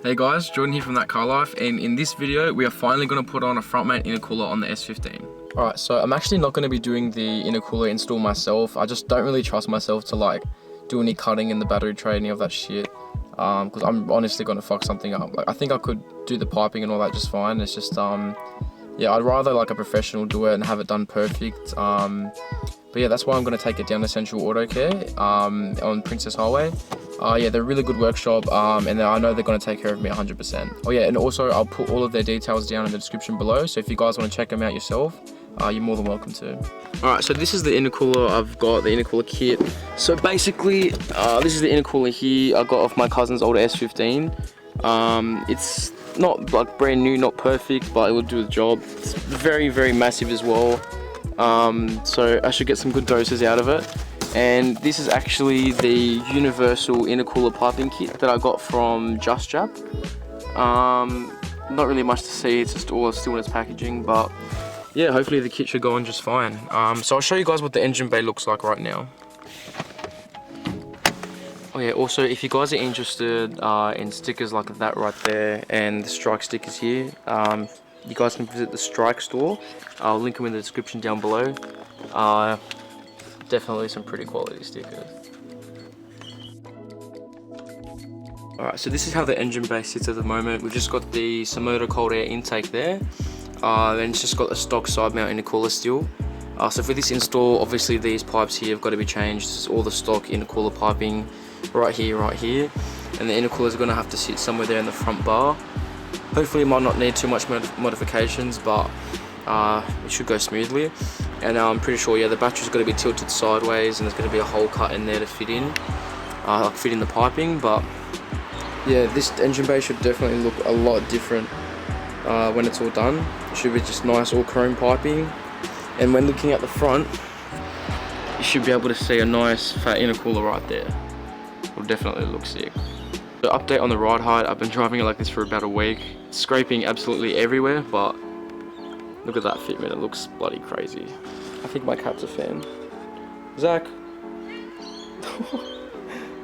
Hey guys, Jordan here from ThatCarLife, and in this video we are finally going to put on a front mount intercooler on the S15. Alright, so I'm actually not going to be doing the intercooler install myself. I just don't really trust myself to like do any cutting in the battery tray, any of that shit, because I'm honestly going to fuck something up. Like, I think I could do the piping and all that just fine. It's just yeah, I'd rather like a professional do it and have it done perfect. But yeah, that's why I'm going to take it down to Central Auto Care on Princess Highway. Yeah, they're a really good workshop, and I know they're going to take care of me 100%. Oh yeah, and also I'll put all of their details down in the description below, so if you guys want to check them out yourself, you're more than welcome to. Alright, so this is the intercooler I've got, the intercooler kit. So basically, this is the intercooler here I got off my cousin's old S15. It's not like brand new, not perfect, but it will do the job. It's very, very massive as well. So I should get some good doses out of it. And this is actually the universal intercooler piping kit that I got from JustJap. Not really much to see, it's just all still in its packaging, but yeah, hopefully the kit should go on just fine. So I'll show you guys what the engine bay looks like right now. Oh yeah, also if you guys are interested in stickers like that right there and the strike stickers here, you guys can visit the Strike store. I'll link them in the description down below. Definitely some pretty quality stickers. Alright, so this is how the engine bay sits at the moment. We've just got the Somoto cold air intake there. Then it's just got a stock side mount intercooler still. So for this install, obviously these pipes here have got to be changed. This is all the stock intercooler piping right here. And the intercooler is going to have to sit somewhere there in the front bar. Hopefully it might not need too much modifications, but it should go smoothly. And I'm pretty sure, yeah, the battery's got to be tilted sideways and there's going to be a hole cut in there to fit in, like fit in the piping. But yeah, this engine bay should definitely look a lot different when it's all done. It should be just nice all chrome piping. And when looking at the front, you should be able to see a nice fat intercooler right there. It'll definitely look sick. The update on the ride height, I've been driving it like this for about a week. It's scraping absolutely everywhere, but look at that fitment, it looks bloody crazy. I think my cat's a fan. Zach!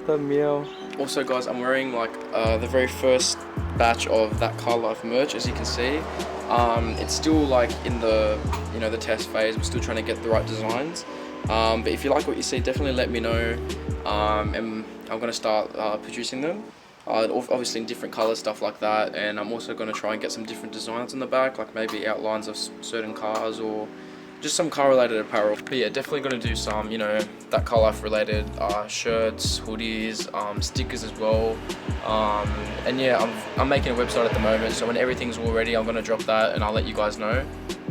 That meow. Also guys, I'm wearing like the very first batch of ThatCarLife merch, as you can see. It's still like in the, you know, the test phase. We're still trying to get the right designs. But if you like what you see, definitely let me know. And I'm going to start producing them. Obviously in different colors, stuff like that, and I'm also going to try and get some different designs on the back, like maybe outlines of certain cars or just some car related apparel. But yeah, definitely going to do some, you know, ThatCarLife related shirts, hoodies, stickers as well. And yeah, I'm making a website at the moment, so when everything's all ready, I'm going to drop that and I'll let you guys know.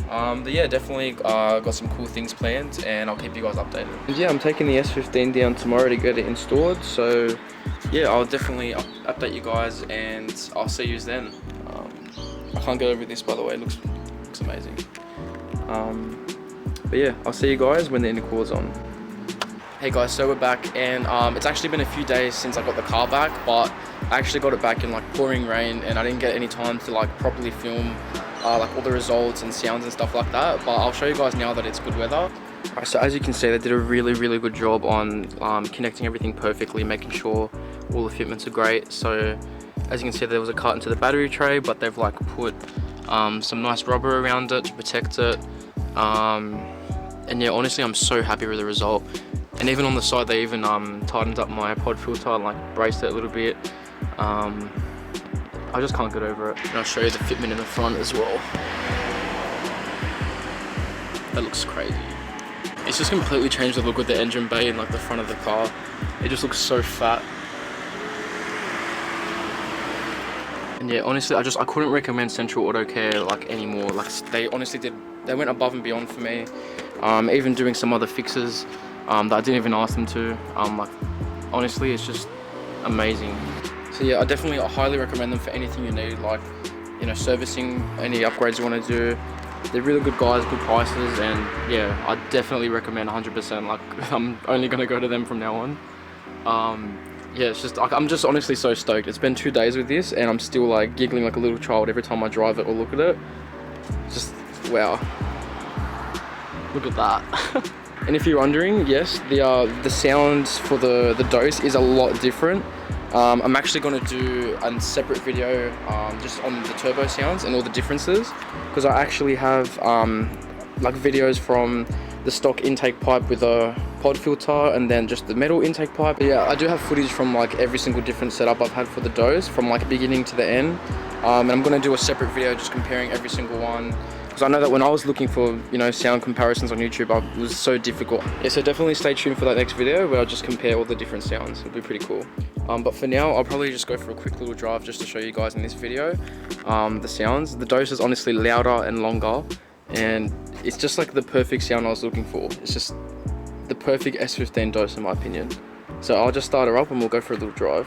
But yeah, definitely got some cool things planned and I'll keep you guys updated. And yeah, I'm taking the S15 down tomorrow to get it installed, so yeah, I'll definitely update you guys and I'll see you then. I can't get over this, by the way, it looks amazing. But yeah, I'll see you guys when the intercooler's on. Hey guys, so we're back, and it's actually been a few days since I got the car back, but I actually got it back in like pouring rain and I didn't get any time to like properly film like all the results and sounds and stuff like that, but I'll show you guys now that it's good weather. Alright, so as you can see, they did a really good job on connecting everything perfectly, making sure all the fitments are great. So as you can see, there was a cut into the battery tray, but they've like put some nice rubber around it to protect it. And yeah, honestly, I'm so happy with the result. And even on the side, they even tightened up my pod filter and like braced it a little bit. I just can't get over it. And I'll show you the fitment in the front as well. That looks crazy. It's just completely changed the look of the engine bay and like the front of the car. It just looks so fat. And yeah, honestly, I couldn't recommend Central Auto Care like anymore. Like they honestly they went above and beyond for me. Even doing some other fixes that I didn't even ask them to. Like honestly, it's just amazing. So yeah, I highly recommend them for anything you need, like, you know, servicing, any upgrades you want to do. They're really good guys, good prices, and yeah, I definitely recommend 100%. Like, I'm only gonna go to them from now on. Yeah, it's just, I'm just honestly so stoked. It's been 2 days with this, and I'm still like giggling like a little child every time I drive it or look at it. Just wow, look at that. And if you're wondering, yes, the sound for the dose is a lot different. I'm actually going to do a separate video just on the turbo sounds and all the differences, because I actually have like videos from the stock intake pipe with a pod filter and then just the metal intake pipe. But yeah, I do have footage from like every single different setup I've had for the DOS from like beginning to the end, and I'm going to do a separate video just comparing every single one, because I know that when I was looking for, you know, sound comparisons on YouTube, it was so difficult. Yeah, so definitely stay tuned for that next video where I'll just compare all the different sounds. It'll be pretty cool. But for now, I'll probably just go for a quick little drive just to show you guys in this video the sounds. The DOS is honestly louder and longer, and it's just like the perfect sound I was looking for. It's just the perfect S15 DOS in my opinion. So I'll just start her up and we'll go for a little drive.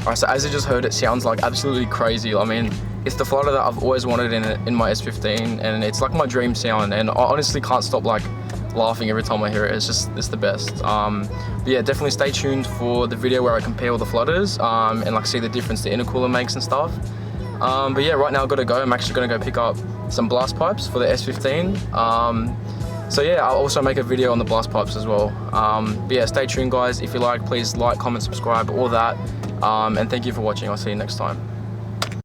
Alright, so as you just heard, it sounds like absolutely crazy. I mean, it's the Flutter that I've always wanted in my S15, and it's like my dream sound, and I honestly can't stop like laughing every time I hear it. It's the best. But yeah, definitely stay tuned for the video where I compare all the Flutters and like see the difference the intercooler makes and stuff. But yeah, right now I've got to go. I'm actually going to go pick up some blast pipes for the S15. So yeah, I'll also make a video on the blast pipes as well. But yeah, stay tuned guys. If you like, please like, comment, subscribe, all that. And thank you for watching. I'll see you next time.